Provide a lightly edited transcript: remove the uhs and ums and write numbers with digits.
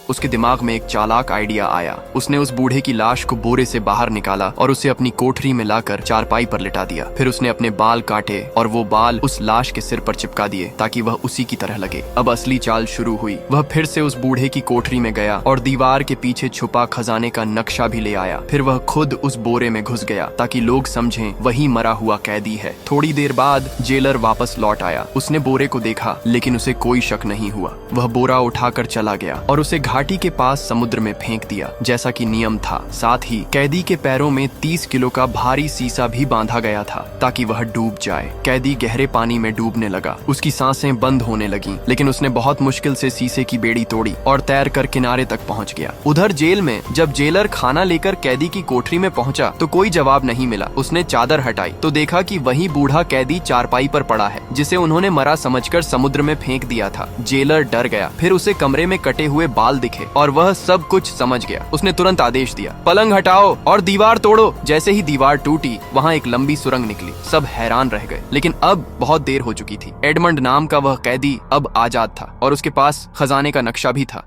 उसके दिमाग में एक चालाक आइडिया आया। उसने उस बूढ़े की लाश को बोरे से बाहर निकाला और उसे अपनी कोठरी में लाकर चारपाई पर लिटा दिया। फिर उसने अपने बाल काटे और वो बाल उस लाश के सिर पर चिपका दिए ताकि वह उसी की तरह लगे। अब असली चाल शुरू हुई। वह फिर से उस बूढ़े की कोठरी में गया और दीवार के पीछे छुपा खजाने का नक्शा भी ले आया। फिर वह खुद उस बोरे में घुस गया ताकि लोग समझें वही मरा हुआ कैदी है। थोड़ी देर बाद जेलर वापस लौट आया। उसने बोरे को देखा लेकिन उसे कोई शक नहीं हुआ। वह बोरा उठाकर चला गया और उसे घाटी के पास समुद्र में फेंक दिया जैसा कि नियम था। साथ ही कैदी के पैरों में 30 किलो का भारी सीसा भी बांधा गया था ताकि वह डूब जाए। कैदी गहरे पानी में डूबने लगा। उसकी सांसें बंद होने लगीं, लेकिन उसने बहुत मुश्किल से सीसे की बेड़ी तोड़ी और तैर कर किनारे तक पहुंच गया। उधर जेल में जब जेलर खाना लेकर कैदी की कोठरी में पहुंचा तो कोई जवाब नहीं मिला। उसने चादर हटाई तो देखा कि वही बूढ़ा कैदी चारपाई पर पड़ा है जिसे उन्होंने मरा समझकर समुद्र में फेंक दिया था। जेलर डर गया। फिर उसे कमरे में कटे हुए बाल दिखे और वह सब कुछ समझ गया। उसने तुरंत आदेश दिया, पलंग हटाओ और दीवार तोड़ो। जैसे ही दीवार टूटी वहाँ एक लंबी सुरंग निकली। सब हैरान रह गए, लेकिन अब बहुत देर हो चुकी थी। एडमंड नाम का वह कैदी अब आजाद था और उसके पास खजाने का नक्शा भी था।